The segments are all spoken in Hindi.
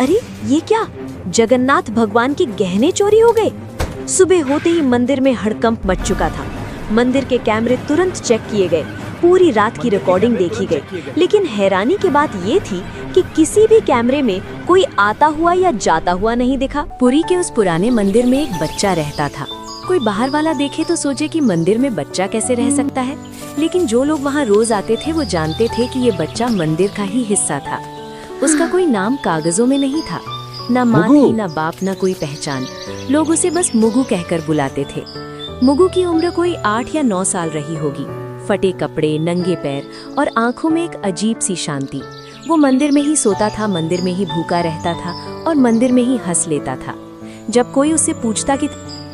अरे ये क्या, जगन्नाथ भगवान के गहने चोरी हो गए। सुबह होते ही मंदिर में हड़कंप मच चुका था। मंदिर के कैमरे तुरंत चेक किए गए, पूरी रात की रिकॉर्डिंग देखी गई, लेकिन हैरानी की बात ये थी कि किसी भी कैमरे में कोई आता हुआ या जाता हुआ नहीं दिखा। पुरी के उस पुराने मंदिर में एक बच्चा रहता था। कोई बाहर वाला देखे तो सोचे कि मंदिर में बच्चा कैसे रह सकता है, लेकिन जो लोग वहाँ रोज आते थे वो जानते थे कि ये बच्चा मंदिर का ही हिस्सा था। उसका कोई नाम कागजों में नहीं था, ना माँ थी, ना बाप, ना कोई पहचान। लोग उसे बस मुगु कहकर बुलाते थे। मुगु की उम्र कोई 8 या 9 साल रही होगी। फटे कपड़े, नंगे पैर और आंखों में एक अजीब सी शांति। वो मंदिर में ही सोता था, मंदिर में ही भूखा रहता था और मंदिर में ही हंस लेता था। जब कोई उससे पूछता कि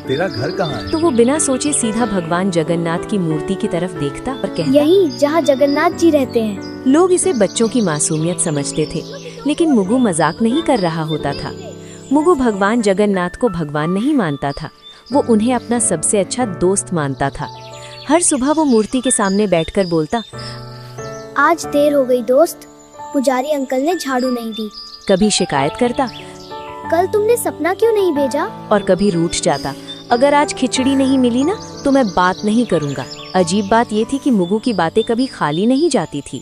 तेरा घर कहाँ है, तो वो बिना सोचे सीधा भगवान जगन्नाथ की मूर्ति की तरफ देखता और कहता, यही जहाँ जगन्नाथ जी रहते हैं। लोग इसे बच्चों की मासूमियत समझते थे, लेकिन मुगु मजाक नहीं कर रहा होता था। मुगु भगवान जगन्नाथ को भगवान नहीं मानता था, वो उन्हें अपना सबसे अच्छा दोस्त मानता था। हर सुबह वो मूर्ति के सामने बैठकर बोलता, आज देर हो गई दोस्त, पुजारी अंकल ने झाड़ू नहीं दी। कभी शिकायत करता, कल तुमने सपना क्यों नहीं भेजा? और कभी रूठ जाता, अगर आज खिचड़ी नहीं मिली ना तो मैं बात नहीं करूंगा। अजीब बात ये थी कि मुगु की बातें कभी खाली नहीं जाती थी।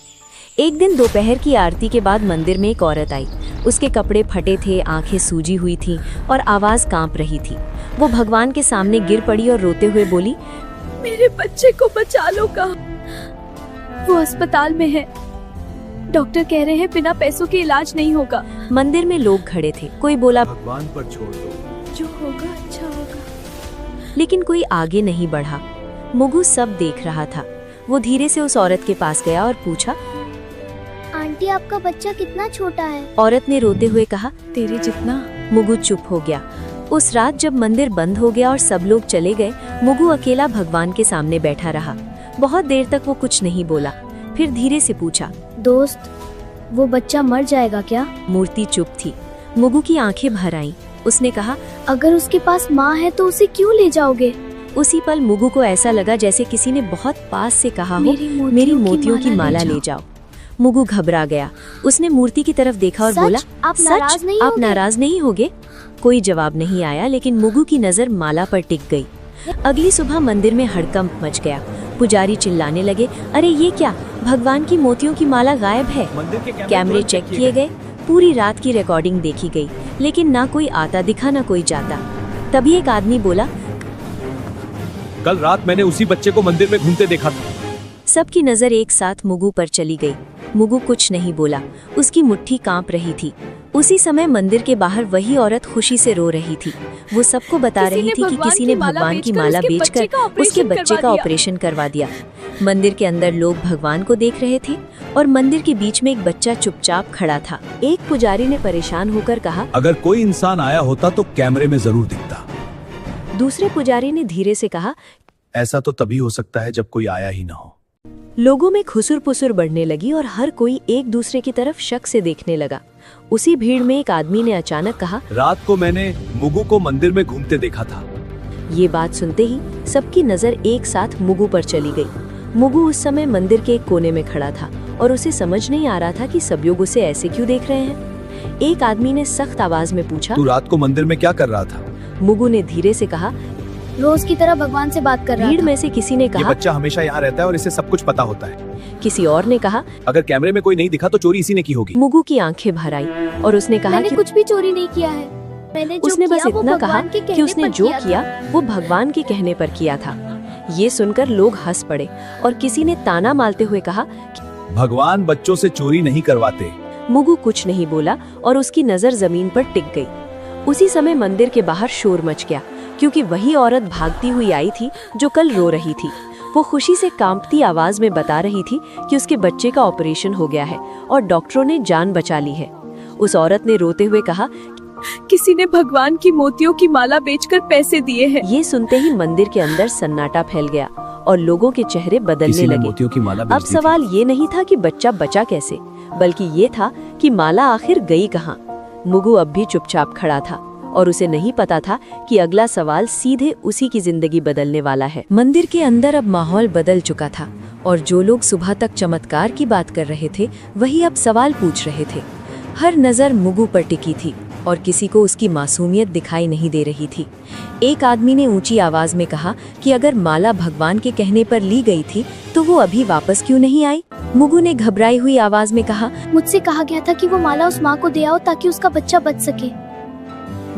एक दिन दोपहर की आरती के बाद मंदिर में एक औरत आई। उसके कपड़े फटे थे, आंखें सूजी हुई थीं और आवाज कांप रही थी। वो भगवान के सामने गिर पड़ी और रोते हुए बोली, मेरे बच्चे को बचा लो। कहाँ? वो अस्पताल में है, डॉक्टर कह रहे हैं बिना पैसों के इलाज नहीं होगा। मंदिर में लोग खड़े थे। कोई बोला, भगवान पर छोड़ दो, जो होगा अच्छा होगा। लेकिन कोई आगे नहीं बढ़ा। मुगु सब देख रहा था। वो धीरे से उस औरत के पास गया और पूछा, आंटी आपका बच्चा कितना छोटा है? औरत ने रोते हुए कहा, तेरे जितना। मुगु चुप हो गया। उस रात जब मंदिर बंद हो गया और सब लोग चले गए, मुगु अकेला भगवान के सामने बैठा रहा। बहुत देर तक वो कुछ नहीं बोला, फिर धीरे से पूछा, दोस्त वो बच्चा मर जाएगा क्या? मूर्ति चुप थी। मुगु की आंखें भर आईं। उसने कहा, अगर उसके पास माँ है तो उसे क्यों ले जाओगे? उसी पल मुगु को ऐसा लगा जैसे किसी ने बहुत पास से कहा हो, मेरी मोतियों की माला ले जाओ। मुगु घबरा गया। उसने मूर्ति की तरफ देखा और बोला, सच आप नाराज नहीं होगे? कोई जवाब नहीं आया, लेकिन मुगु की नजर माला पर टिक गई। अगली सुबह मंदिर में हड़कंप मच गया। पुजारी चिल्लाने लगे, अरे ये क्या, भगवान की मोतियों की माला गायब है। कैमरे चेक किए गए, पूरी रात की रिकॉर्डिंग देखी गई, लेकिन ना कोई आता दिखा ना कोई जाता। तभी एक आदमी बोला, कल रात मैंने उसी बच्चे को मंदिर में घूमते देखा था। सबकी नजर एक साथ मुगु पर चली गई। मुगु कुछ नहीं बोला, उसकी मुट्ठी कांप रही थी। उसी समय मंदिर के बाहर वही औरत खुशी से रो रही थी। वो सबको बता रही थी कि किसी ने भगवान की माला बेचकर उसके बच्चे का ऑपरेशन करवा दिया। मंदिर के अंदर लोग भगवान को देख रहे थे और मंदिर के बीच में एक बच्चा चुपचाप खड़ा था। एक पुजारी ने परेशान होकर कहा, अगर कोई इंसान आया होता तो कैमरे में जरूर दिखता। दूसरे पुजारी ने धीरे से कहा, ऐसा तो तभी हो सकता है जब कोई आया ही ना हो। लोगों में खुसुर पुसुर बढ़ने लगी और हर कोई एक दूसरे की तरफ शक से देखने लगा। उसी भीड़ में एक आदमी ने अचानक कहा, रात को मैंने मुगु को मंदिर में घूमते देखा था। ये बात सुनते ही सबकी नजर एक साथ मुगु पर चली गई। मुगु उस समय मंदिर के एक कोने में खड़ा था और उसे समझ नहीं आ रहा था कि सब लोग उसे ऐसे क्यों देख रहे हैं। एक आदमी ने सख्त आवाज में पूछा, तू रात को मंदिर में क्या कर रहा था? मुगु ने धीरे से कहा, रोज की तरह भगवान से बात कर रहा भीड़ था। में से किसी ने ये कहा, बच्चा हमेशा यहाँ रहता है और इसे सब कुछ पता होता है। किसी और ने कहा, अगर कैमरे में कोई नहीं दिखा तो चोरी इसी ने की होगी। मुगु की आंखें भर आई और उसने कहा मैंने कि कुछ भी चोरी नहीं किया है। मैंने जो उसने बस किया वो इतना कहा भगवान के कि कहने उसने पर जो किया किया था। वो भगवान के कहने पर किया था। ये सुनकर लोग हंस पड़े और किसी ने ताना मारते हुए कहा, भगवान बच्चों से चोरी नहीं करवाते। मुगु कुछ नहीं बोला और उसकी नजर जमीन पर टिक गई। उसी समय मंदिर के बाहर शोर मच गया, क्योंकि वही औरत भागती हुई आई थी जो कल रो रही थी। वो खुशी से कांपती आवाज में बता रही थी कि उसके बच्चे का ऑपरेशन हो गया है और डॉक्टरों ने जान बचा ली है। उस औरत ने रोते हुए कहा, किसी ने भगवान की मोतियों की माला बेचकर पैसे दिए हैं। ये सुनते ही मंदिर के अंदर सन्नाटा फैल गया और लोगों के चेहरे बदलने लगे। मोतियों की माला अब सवाल ये नहीं था कि बच्चा बचा कैसे, बल्कि ये था कि माला आखिर गई कहाँ। मुगु अब भी चुपचाप खड़ा था और उसे नहीं पता था कि अगला सवाल सीधे उसी की जिंदगी बदलने वाला है। मंदिर के अंदर अब माहौल बदल चुका था और जो लोग सुबह तक चमत्कार की बात कर रहे थे वही अब सवाल पूछ रहे थे। हर नज़र मुगु पर टिकी थी और किसी को उसकी मासूमियत दिखाई नहीं दे रही थी। एक आदमी ने ऊंची आवाज में कहा कि अगर माला भगवान के कहने पर ली गई थी तो वो अभी वापस क्यों नहीं आई? मुगु ने घबराई हुई आवाज में कहा, मुझसे कहा गया था कि वो माला उस माँ को दे आओ ताकि उसका बच्चा बच सके।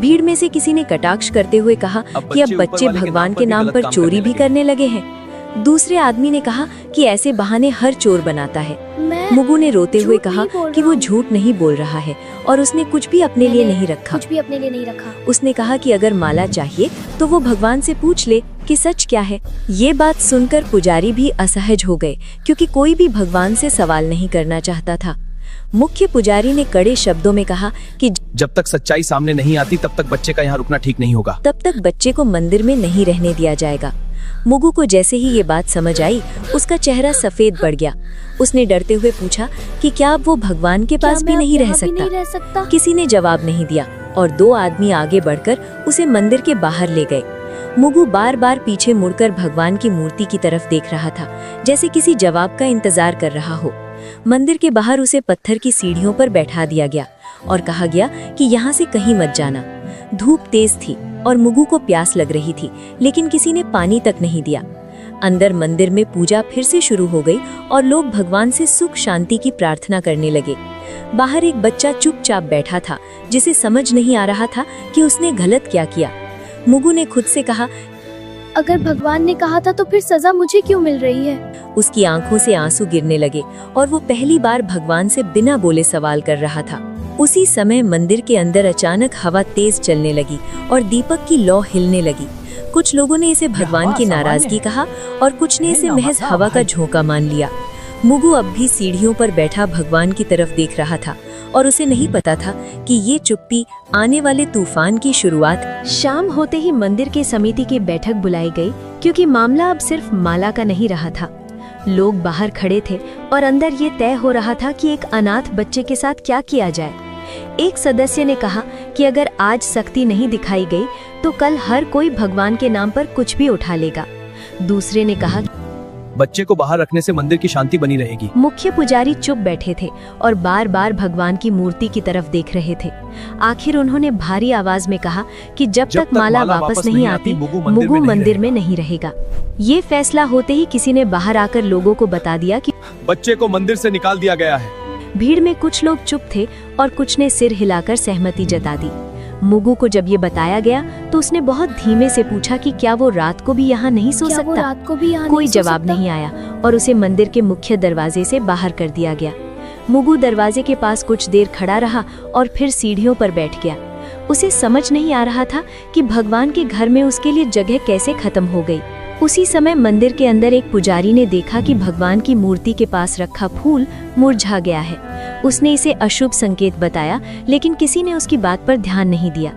भीड़ में से किसी ने कटाक्ष करते हुए कहा कि अब बच्चे भगवान के नाम पर चोरी भी करने लगे हैं। दूसरे आदमी ने कहा कि ऐसे बहाने हर चोर बनाता है। मुगु ने रोते हुए कहा कि वो झूठ नहीं बोल रहा है और उसने कुछ भी अपने लिए नहीं रखा। उसने कहा कि अगर माला चाहिए तो वो भगवान से पूछ ले कि सच क्या है। ये बात सुनकर पुजारी भी असहज हो गए क्योंकि कोई भी भगवान से सवाल नहीं करना चाहता था। मुख्य पुजारी ने कड़े शब्दों में कहा कि जब तक सच्चाई सामने नहीं आती तब तक बच्चे का यहाँ रुकना ठीक नहीं होगा। तब तक बच्चे को मंदिर में नहीं रहने दिया जाएगा। मुगु को जैसे ही ये बात समझ आई, उसका चेहरा सफेद पड़ गया। उसने डरते हुए पूछा कि क्या अब वो भगवान के पास भी नहीं रह सकता? किसी ने जवाब नहीं दिया और दो आदमी आगे बढ़कर उसे मंदिर के बाहर ले गए। मुगु बार बार पीछे मुड़कर भगवान की मूर्ति की तरफ देख रहा था, जैसे किसी जवाब का इंतजार कर रहा हो। मंदिर के बाहर उसे पत्थर की सीढ़ियों पर बैठा दिया गया और कहा गया कि यहाँ से कहीं मत जाना। धूप तेज थी और मुगु को प्यास लग रही थी, लेकिन किसी ने पानी तक नहीं दिया। अंदर मंदिर में पूजा फिर से शुरू हो गई और लोग भगवान से सुख शांति की प्रार्थना करने लगे। बाहर एक बच्चा चुपचाप बैठा था, जिसे समझ नहीं आ रहा था कि उसने गलत क्या किया। मुगु ने खुद से कहा, अगर भगवान ने कहा था तो फिर सजा मुझे क्यों मिल रही है? उसकी आंखों से आंसू गिरने लगे और वो पहली बार भगवान से बिना बोले सवाल कर रहा था। उसी समय मंदिर के अंदर अचानक हवा तेज चलने लगी और दीपक की लौ हिलने लगी। कुछ लोगों ने इसे भगवान की नाराजगी कहा और कुछ ने इसे महज हवा का झोंका मान लिया। मुगु अब भी सीढ़ियों पर बैठा भगवान की तरफ देख रहा था और उसे नहीं पता था कि ये चुप्पी आने वाले तूफान की शुरुआत। शाम होते ही मंदिर के समिति की बैठक बुलाई गई, क्योंकि मामला अब सिर्फ माला का नहीं रहा था। लोग बाहर खड़े थे और अंदर ये तय हो रहा था कि एक अनाथ बच्चे के साथ क्या किया जाए। एक सदस्य ने कहा कि अगर आज सख्ती नहीं दिखाई गई तो कल हर कोई भगवान के नाम पर कुछ भी उठा लेगा। दूसरे ने कहा, बच्चे को बाहर रखने से मंदिर की शांति बनी रहेगी। मुख्य पुजारी चुप बैठे थे और बार बार भगवान की मूर्ति की तरफ देख रहे थे। आखिर उन्होंने भारी आवाज में कहा कि जब तक माला वापस नहीं आती, मुगु मंदिर में नहीं रहेगा। ये फैसला होते ही किसी ने बाहर आकर लोगों को बता दिया कि बच्चे को मंदिर से निकाल दिया गया है। भीड़ में कुछ लोग चुप थे और कुछ ने सिर हिलाकर सहमति जता दी। मुगु को जब ये बताया गया तो उसने बहुत धीमे से पूछा कि क्या वो रात को भी यहाँ नहीं सो सकता? कोई जवाब नहीं आया और उसे मंदिर के मुख्य दरवाजे से बाहर कर दिया गया। मुगु दरवाजे के पास कुछ देर खड़ा रहा और फिर सीढ़ियों पर बैठ गया। उसे समझ नहीं आ रहा था कि भगवान के घर में उसके लिए जगह कैसे खत्म हो गई। उसी समय मंदिर के अंदर एक पुजारी ने देखा कि भगवान की मूर्ति के पास रखा फूल मुरझा गया है। उसने इसे अशुभ संकेत बताया, लेकिन किसी ने उसकी बात पर ध्यान नहीं दिया।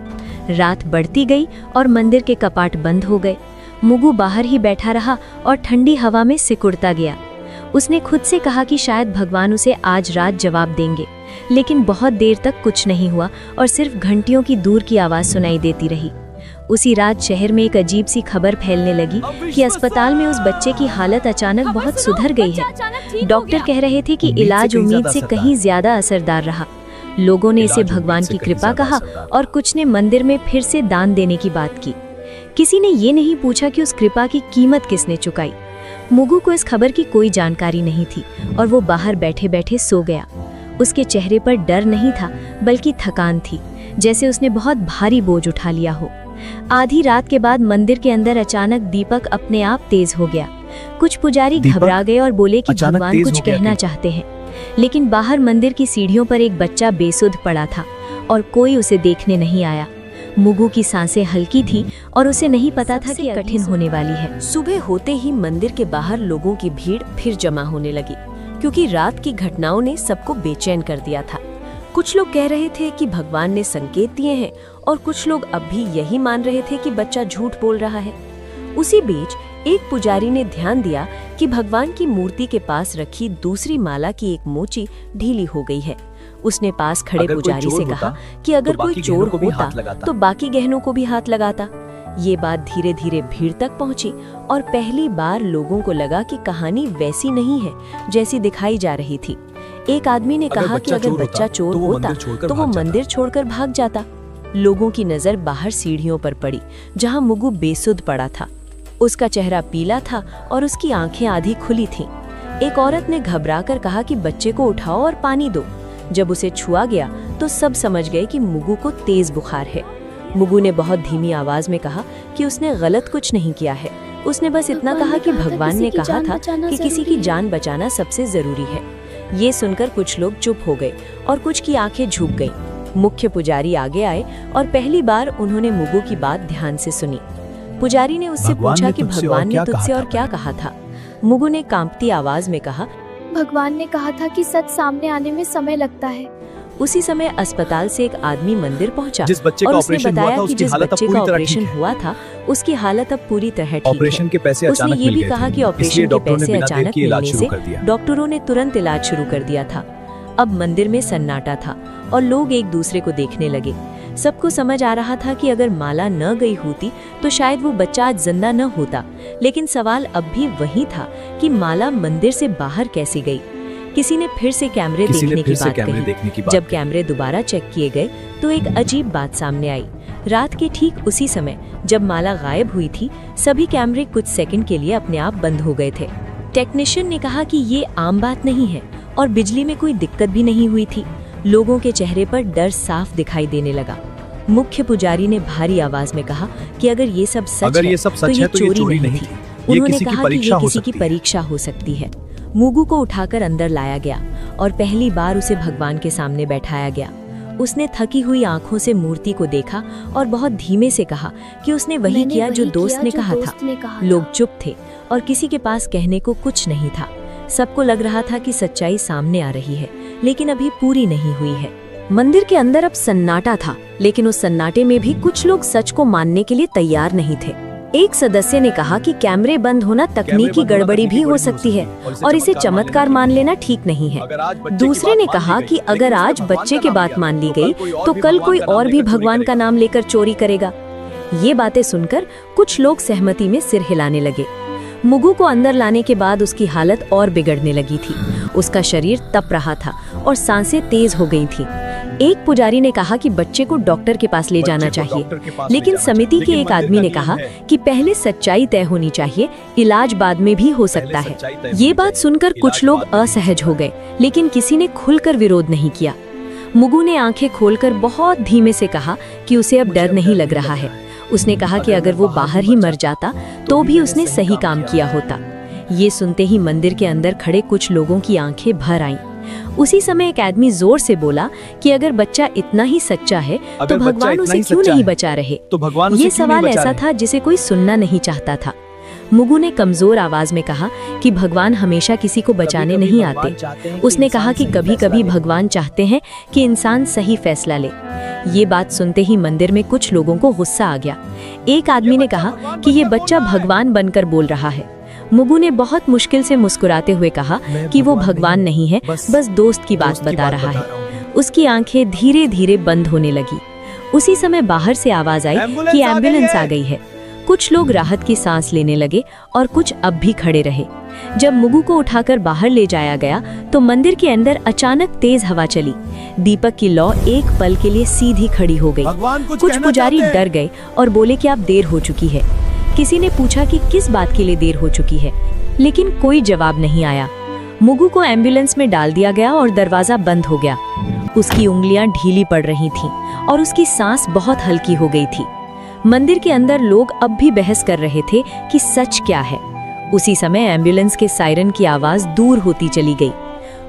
रात बढ़ती गई और मंदिर के कपाट बंद हो गए। मुगु बाहर ही बैठा रहा और ठंडी हवा में सिकुड़ता गया। उसने खुद से कहा कि शायद भगवान उसे आज रात जवाब देंगे, लेकिन बहुत देर तक कुछ नहीं हुआ और सिर्फ घंटियों की दूर की आवाज सुनाई देती रही। उसी रात शहर में एक अजीब सी खबर फैलने लगी कि अस्पताल में उस बच्चे की हालत अचानक बहुत सुधर गई है। डॉक्टर कह रहे थे कि इलाज उम्मीद से कहीं ज्यादा असरदार रहा। लोगों ने इसे भगवान की कृपा कहा और कुछ ने मंदिर में फिर से दान देने की बात की। किसी ने ये नहीं पूछा कि उस कृपा की कीमत किसने चुकाई। मुगु को इस खबर की कोई जानकारी नहीं थी और वो बाहर बैठे बैठे सो गया। उसके चेहरे पर डर नहीं था, बल्कि थकान थी, जैसे उसने बहुत भारी बोझ उठा लिया हो। आधी रात के बाद मंदिर के अंदर अचानक दीपक अपने आप तेज हो गया। कुछ पुजारी घबरा गए और बोले कि भगवान कुछ कहना चाहते हैं, लेकिन बाहर मंदिर की सीढ़ियों पर एक बच्चा बेसुध पड़ा था और कोई उसे देखने नहीं आया। मुगु की सांसें हल्की थी और उसे नहीं पता था कि कठिन होने वाली है। सुबह होते ही मंदिर के बाहर लोगों की भीड़ फिर जमा होने लगी, क्योंकि रात की घटनाओं ने सबको बेचैन कर दिया था। कुछ लोग कह रहे थे कि भगवान ने संकेत दिए हैं और कुछ लोग अब भी यही मान रहे थे कि बच्चा झूठ बोल रहा है। उसी बीच एक पुजारी ने ध्यान दिया कि भगवान की मूर्ति के पास रखी दूसरी माला की एक मोची ढीली हो गई है। उसने पास खड़े पुजारी से कहा कि अगर कोई चोर होता तो बाकी गहनों को भी हाथ लगाता। ये बात धीरे धीरे भीड़ तक पहुंची और पहली बार लोगों को लगा कि कहानी वैसी नहीं है जैसी दिखाई जा रही थी। एक आदमी ने अगर कहा कि बच्चा अगर चोर बच्चा होता, चोर तो वो होता मंदिर छोड़कर तो वो भाग जाता। मंदिर छोड़कर भाग जाता। लोगों की नजर बाहर सीढ़ियों पर पड़ी जहां मुगु बेसुध पड़ा था। उसका चेहरा पीला था और उसकी आंखें आधी खुली थीं। एक औरत ने घबराकर कहा कि बच्चे को उठाओ और पानी दो। जब उसे छुआ गया तो सब समझ गए कि मुगु को तेज बुखार है। मुगु ने बहुत धीमी आवाज में कहा कि उसने गलत कुछ नहीं किया है। उसने बस इतना कहा कि भगवान ने कहा था कि किसी की जान बचाना सबसे जरूरी है। ये सुनकर कुछ लोग चुप हो गए और कुछ की आंखें झुक गईं। मुख्य पुजारी आगे आए और पहली बार उन्होंने मुगु की बात ध्यान से सुनी। पुजारी ने उससे पूछा कि भगवान ने तुझसे और क्या कहा था। मुगु ने कांपती आवाज में कहा, भगवान ने कहा था कि सच सामने आने में समय लगता है। उसी समय अस्पताल से एक आदमी मंदिर पहुंचा जिस बच्चे और का उसने ऑपरेशन हुआ बताया था, कि उसकी जिस हालत अब बच्चे पूरी का तरह ठीक ऑपरेशन है। हुआ था उसकी हालत अब पूरी तरह ठीक ऑपरेशन है। के पैसे उसने अचानक ये मिल भी गए कहा थे, कि ऑपरेशन इसलिए के डॉक्टरों ने पैसे बिना देर अचानक किए इलाज मिलने शुरू से कर दिया। डॉक्टरों ने तुरंत इलाज शुरू कर दिया था। अब मंदिर में सन्नाटा था और लोग एक दूसरे को देखने लगे। सबको समझ आ रहा था कि अगर माला न गई होती तो शायद वो बच्चा आज जिंदा न होता। लेकिन सवाल अब भी वही था कि माला मंदिर से बाहर कैसे गई। किसी ने फिर से कैमरे देखने की बात कही। जब कैमरे दोबारा चेक किए गए तो एक अजीब बात सामने आई। रात के ठीक उसी समय जब माला गायब हुई थी, सभी कैमरे कुछ सेकंड के लिए अपने आप बंद हो गए थे। टेक्नीशियन ने कहा कि ये आम बात नहीं है और बिजली में कोई दिक्कत भी नहीं हुई थी। लोगों के चेहरे पर डर साफ दिखाई देने लगा। मुख्य पुजारी ने भारी आवाज में कहा कि अगर ये सब सच है तो ये चोरी नहीं थी। उन्होंने कहा कि ये किसी की परीक्षा हो सकती है। मुगु को उठाकर अंदर लाया गया और पहली बार उसे भगवान के सामने बैठाया गया। उसने थकी हुई आंखों से मूर्ति को देखा और बहुत धीमे से कहा कि उसने वही किया जो दोस्त ने कहा था। लोग चुप थे और किसी के पास कहने को कुछ नहीं था। सबको लग रहा था कि सच्चाई सामने आ रही है, लेकिन अभी पूरी नहीं हुई है। मंदिर के अंदर अब सन्नाटा था, लेकिन उस सन्नाटे में भी कुछ लोग सच को मानने के लिए तैयार नहीं थे। एक सदस्य ने कहा कि कैमरे बंद होना तकनीकी गड़बड़ी भी हो सकती है और इसे चमत्कार मान लेना ठीक नहीं है। दूसरे ने कहा कि अगर आज बच्चे की बात मान ली गई तो कल कोई और भी भगवान का नाम लेकर चोरी करेगा। ये बातें सुनकर कुछ लोग सहमति में सिर हिलाने लगे। मुगु को अंदर लाने के बाद उसकी हालत और बिगड़ने लगी थी। उसका शरीर तप रहा था और सांसें तेज हो गई थी। एक पुजारी ने कहा कि बच्चे को डॉक्टर के पास ले जाना चाहिए, लेकिन समिति के एक आदमी ने कहा कि पहले सच्चाई तय होनी चाहिए, इलाज बाद में भी हो सकता है। ये बात सुनकर कुछ लोग असहज हो गए, लेकिन किसी ने खुलकर विरोध नहीं किया। मुगु ने आंखें खोलकर बहुत धीमे से कहा कि उसे अब डर नहीं लग रहा है। उसने कहा कि अगर वो बाहर ही मर जाता तो भी उसने सही काम किया होता। ये सुनते ही मंदिर के अंदर खड़े कुछ लोगों की आंखें भर आईं। उसी समय एक आदमी जोर से बोला कि अगर बच्चा इतना ही सच्चा है तो भगवान उसे क्यों नहीं बचा रहे। ये सवाल ऐसा था जिसे कोई सुनना नहीं चाहता था। मुगु ने कमजोर आवाज में कहा कि भगवान हमेशा किसी को बचाने नहीं आते। उसने कहा कि कभी-कभी भगवान चाहते हैं कि इंसान सही फैसला ले। ये बात सुनते ही मंदिर में कुछ लोगों को गुस्सा आ गया। एक आदमी ने कहा कि ये बच्चा भगवान बनकर बोल रहा है। मुगु ने बहुत मुश्किल से मुस्कुराते हुए कहा कि वो भगवान नहीं है, बस दोस्त की बात बता रहा है। उसकी आंखें धीरे धीरे बंद होने लगी। उसी समय बाहर से आवाज आई कि एम्बुलेंस आ गई है। कुछ लोग राहत की सांस लेने लगे और कुछ अब भी खड़े रहे। जब मुगु को उठाकर बाहर ले जाया गया तो मंदिर के अंदर अचानक तेज हवा चली। दीपक की लौ एक पल के लिए सीधी खड़ी हो गई। कुछ पुजारी डर गए और बोले कि अब देर हो चुकी है। किसी ने पूछा कि किस बात के लिए देर हो चुकी है, लेकिन कोई जवाब नहीं आया। मुगु को एम्बुलेंस में डाल दिया गया और दरवाजा बंद हो गया। उसकी उंगलियां ढीली पड़ रही थीं और उसकी सांस बहुत हल्की हो गई थी। मंदिर के अंदर लोग अब भी बहस कर रहे थे कि सच क्या है। उसी समय एम्बुलेंस के सायरन की आवाज दूर होती चली गई।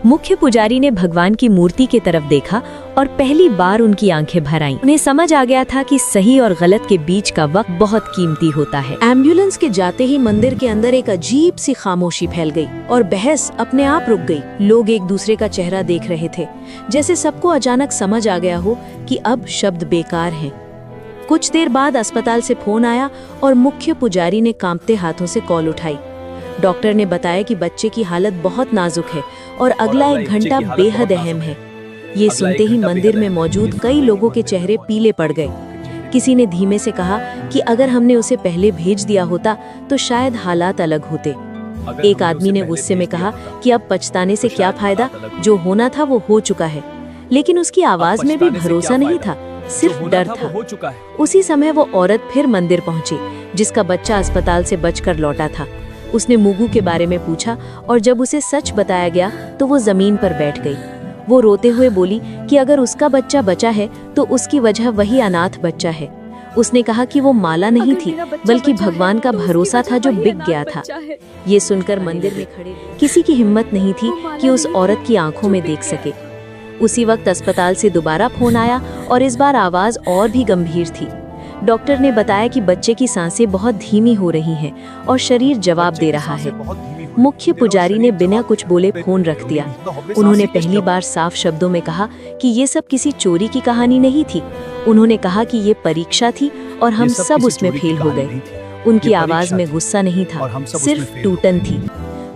मुख्य पुजारी ने भगवान की मूर्ति की तरफ देखा और पहली बार उनकी आंखें भर आईं। उन्हें समझ आ गया था कि सही और गलत के बीच का वक्त बहुत कीमती होता है। एम्बुलेंस के जाते ही मंदिर के अंदर एक अजीब सी खामोशी फैल गई और बहस अपने आप रुक गई। लोग एक दूसरे का चेहरा देख रहे थे, जैसे सबको अचानक समझ आ गया हो कि अब शब्द बेकार हैं। कुछ देर बाद अस्पताल से फोन आया और मुख्य पुजारी ने कांपते हाथों से कॉल उठाई। डॉक्टर ने बताया कि बच्चे की हालत बहुत नाजुक है और अगला 1 घंटा बेहद अहम है। ये सुनते ही मंदिर में मौजूद कई लोगों के चेहरे पीले पड़ गए। किसी ने धीमे से कहा कि अगर हमने उसे पहले भेज दिया होता तो शायद हालात अलग होते। एक आदमी ने गुस्से में कहा कि अब पछताने से क्या फायदा, जो होना था वो हो चुका है। लेकिन उसकी आवाज में भी भरोसा नहीं था, सिर्फ डर था। हो चुका है। उसी समय वो औरत फिर मंदिर पहुंची, जिसका बच्चा अस्पताल से बचकर लौटा था। उसने मुगू के बारे में पूछा और जब उसे सच बताया गया तो वो जमीन पर बैठ गई। वो रोते हुए बोली कि अगर उसका बच्चा बचा है तो उसकी वजह वही अनाथ बच्चा है। उसने कहा कि वो माला नहीं थी, बल्कि भगवान का भरोसा था जो बिक गया था। ये सुनकर मंदिर में खड़े किसी की हिम्मत नहीं थी कि उस औरत की आंखों में देख सके। उसी वक्त अस्पताल से दोबारा फोन आया और इस बार आवाज और भी गंभीर थी। डॉक्टर ने बताया कि बच्चे की सांसें बहुत धीमी हो रही हैं और शरीर जवाब दे रहा है। मुख्य पुजारी ने बिना कुछ बोले फोन रख दिया। उन्होंने पहली बार साफ शब्दों में कहा कि ये सब किसी चोरी की कहानी नहीं थी। उन्होंने कहा कि ये परीक्षा थी और हम सब उसमें फेल हो गए। उनकी आवाज में गुस्सा नहीं था, सिर्फ टूटन थी।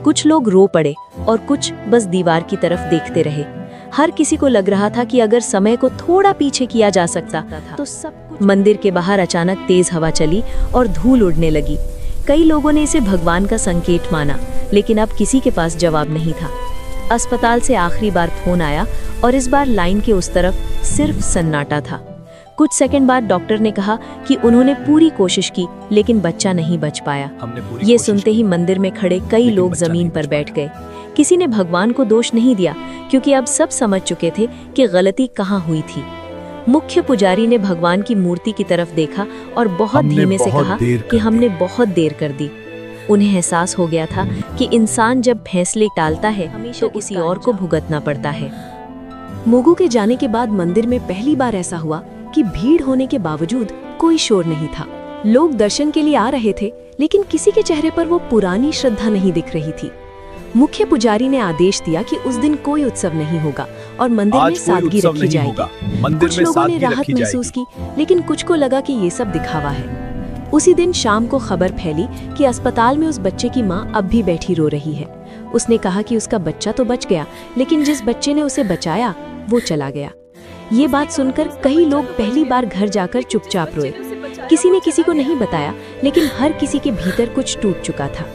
कुछ लोग रो पड़े और कुछ बस दीवार की तरफ देखते रहे। हर किसी को लग रहा था कि अगर समय को थोड़ा पीछे किया जा सकता तो सब कुछ। मंदिर के बाहर अचानक तेज हवा चली और धूल उड़ने लगी। कई लोगों ने इसे भगवान का संकेत माना, लेकिन अब किसी के पास जवाब नहीं था। अस्पताल से आखिरी बार फोन आया और इस बार लाइन के उस तरफ सिर्फ सन्नाटा था। कुछ सेकंड बाद डॉक्टर ने कहा कि उन्होंने पूरी कोशिश की, लेकिन बच्चा नहीं बच पाया। ये सुनते ही मंदिर में खड़े कई लोग जमीन पर बैठ गए। किसी ने भगवान को दोष नहीं दिया, क्योंकि अब सब समझ चुके थे कि गलती कहाँ हुई थी। मुख्य पुजारी ने भगवान की मूर्ति की तरफ देखा और बहुत धीमे से कहा कि हमने बहुत देर कर दी। उन्हें एहसास हो गया था कि इंसान जब फैसले टालता है तो किसी और को भुगतना पड़ता है। मुगू के जाने के बाद मंदिर में पहली बार ऐसा हुआ कि भीड़ होने के बावजूद कोई शोर नहीं था। लोग दर्शन के लिए आ रहे थे, लेकिन किसी के चेहरे पर वो पुरानी श्रद्धा नहीं दिख रही थी। मुख्य पुजारी ने आदेश दिया कि उस दिन कोई उत्सव नहीं होगा और मंदिर में सादगी रखी जाएगी। कुछ लोगों ने राहत महसूस की, लेकिन कुछ को लगा कि ये सब दिखावा है। उसी दिन शाम को खबर फैली कि अस्पताल में उस बच्चे की मां अब भी बैठी रो रही है। उसने कहा कि उसका बच्चा तो बच गया, लेकिन जिस बच्चे ने उसे बचाया वो चला गया। ये बात सुनकर कई लोग पहली बार घर जाकर चुपचाप रोए। किसी ने किसी को नहीं बताया, लेकिन हर किसी के भीतर कुछ टूट चुका था।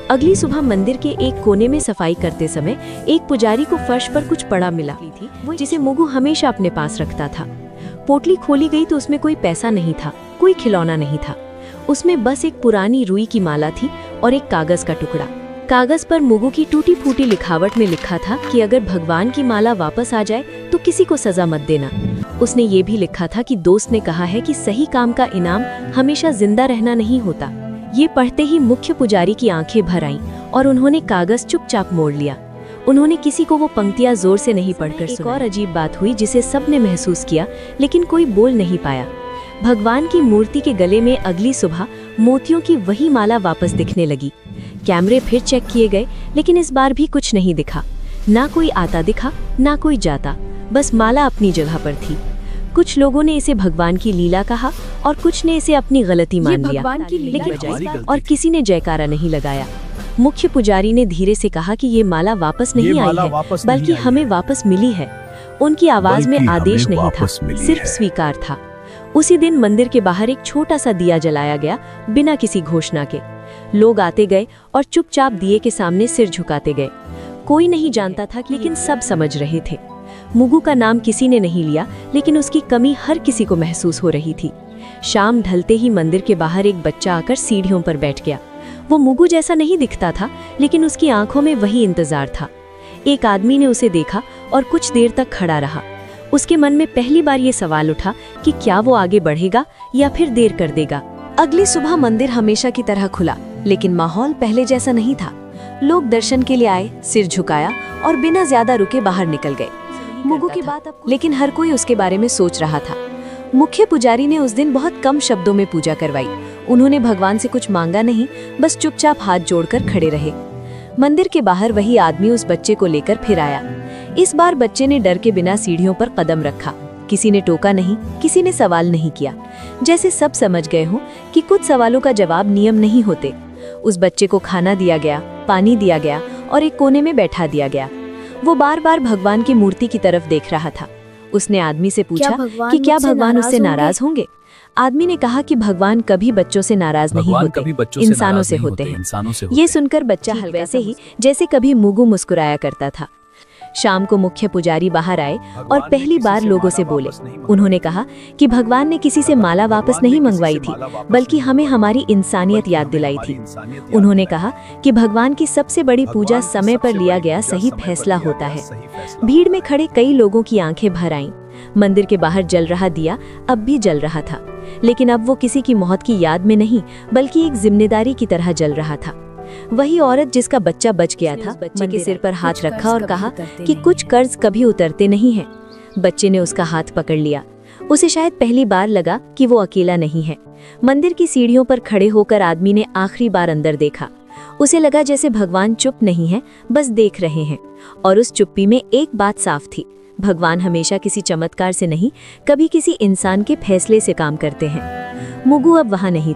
अगली सुबह मंदिर के एक कोने में सफाई करते समय एक पुजारी को फर्श पर कुछ पड़ा मिला, जिसे मुगू हमेशा अपने पास रखता था। पोटली खोली गई तो उसमें कोई पैसा नहीं था, कोई खिलौना नहीं था। उसमें बस एक पुरानी रुई की माला थी और एक कागज का टुकड़ा। कागज पर मुगू की टूटी फूटी लिखावट में लिखा था कि अगर भगवान की माला वापस आ जाए तो किसी को सजा मत देना। उसने ये भी लिखा था कि दोस्त ने कहा है कि सही काम का इनाम हमेशा जिंदा रहना नहीं होता। ये पढ़ते ही मुख्य पुजारी की आंखें भर आईं और उन्होंने कागज चुपचाप मोड़ लिया। उन्होंने किसी को वो पंक्तियां जोर से नहीं पढ़कर सुनाई। एक और अजीब बात हुई जिसे सबने महसूस किया, लेकिन कोई बोल नहीं पाया। भगवान की मूर्ति के गले में अगली सुबह मोतियों की वही माला वापस दिखने लगी। कैमरे फिर चेक किए गए, लेकिन इस बार भी कुछ नहीं दिखा। ना कोई आता दिखा, ना कोई जाता, बस माला अपनी जगह पर थी। कुछ लोगों ने इसे भगवान की लीला कहा और कुछ ने इसे अपनी गलती मान लिया, लेकिन और किसी ने जयकारा नहीं लगाया। मुख्य पुजारी ने धीरे से कहा कि ये माला वापस नहीं आई है, बल्कि हमें वापस मिली है। उनकी आवाज में आदेश नहीं था, सिर्फ स्वीकार था। उसी दिन मंदिर के बाहर एक छोटा सा दिया जलाया गया, बिना किसी घोषणा के। लोग आते गए और चुपचाप दिए के सामने सिर झुकाते गए। कोई नहीं जानता था, लेकिन सब समझ रहे थे। मुगू का नाम किसी ने नहीं लिया, लेकिन उसकी कमी हर किसी को महसूस हो रही थी। शाम ढलते ही मंदिर के बाहर एक बच्चा आकर सीढ़ियों पर बैठ गया। वो मुगू जैसा नहीं दिखता था, लेकिन उसकी आंखों में वही इंतजार था। एक आदमी ने उसे देखा और कुछ देर तक खड़ा रहा। उसके मन में पहली बार ये सवाल उठा कि क्या वो आगे बढ़ेगा या फिर देर कर देगा। अगली सुबह मंदिर हमेशा की तरह खुला, लेकिन माहौल पहले जैसा नहीं था। लोग दर्शन के लिए आए, सिर झुकाया और बिना ज्यादा रुके बाहर निकल गए। मुगू की बात अब, लेकिन हर कोई उसके बारे में सोच रहा था। मुख्य पुजारी ने उस दिन बहुत कम शब्दों में पूजा करवाई। उन्होंने भगवान से कुछ मांगा नहीं, बस चुपचाप हाथ जोड़कर खड़े रहे। मंदिर के बाहर वही आदमी उस बच्चे को लेकर फिर आया। इस बार बच्चे ने डर के बिना सीढ़ियों पर कदम रखा। किसी ने टोका नहीं, किसी ने सवाल नहीं किया। जैसे सब समझ गए हों कि कुछ सवालों का जवाब नियम नहीं होते। उस बच्चे को खाना दिया गया, पानी दिया गया और एक कोने में बैठा दिया गया। वो बार बार भगवान की मूर्ति की तरफ देख रहा था। उसने आदमी से पूछा भगवान कि क्या मुझसे भगवान नाराज उससे नाराज होंगे। आदमी ने कहा कि भगवान कभी बच्चों से नाराज नहीं भगवान होते, कभी बच्चों से इंसानों नाराज से नहीं होते हैं। इंसानों से ये होते हैं। सुनकर बच्चा वैसे ही जैसे कभी मुगु मुस्कुराया करता था। शाम को मुख्य पुजारी बाहर आए और पहली बार लोगों से बोले। उन्होंने कहा कि भगवान ने किसी से माला वापस नहीं मंगवाई थी, बल्कि हमें हमारी इंसानियत याद दिलाई थी। उन्होंने कहा कि भगवान की सबसे बड़ी पूजा समय पर लिया गया सही फैसला होता है। भीड़ में खड़े कई लोगों की आंखें भर आईं। मंदिर के बाहर जल रहा दिया अब भी जल रहा था, लेकिन अब वो किसी की मौत की याद में नहीं, बल्कि एक जिम्मेदारी की तरह जल रहा था। वही औरत जिसका बच्चा बच गया था, बच्चे के सिर पर हाथ रखा और कहा कि कुछ कर्ज कभी उतरते नहीं हैं। बच्चे ने उसका हाथ पकड़ लिया। उसे शायद पहली बार लगा कि वो अकेला नहीं है। मंदिर की सीढ़ियों पर खड़े होकर आदमी ने आखिरी बार अंदर देखा। उसे लगा जैसे भगवान चुप नहीं है, बस देख रहे हैं। और उस चुप्पी में एक बात साफ थी, भगवान हमेशा किसी चमत्कार से नहीं, कभी किसी इंसान के फैसले से काम करते हैं। मुगु अब वहां नहीं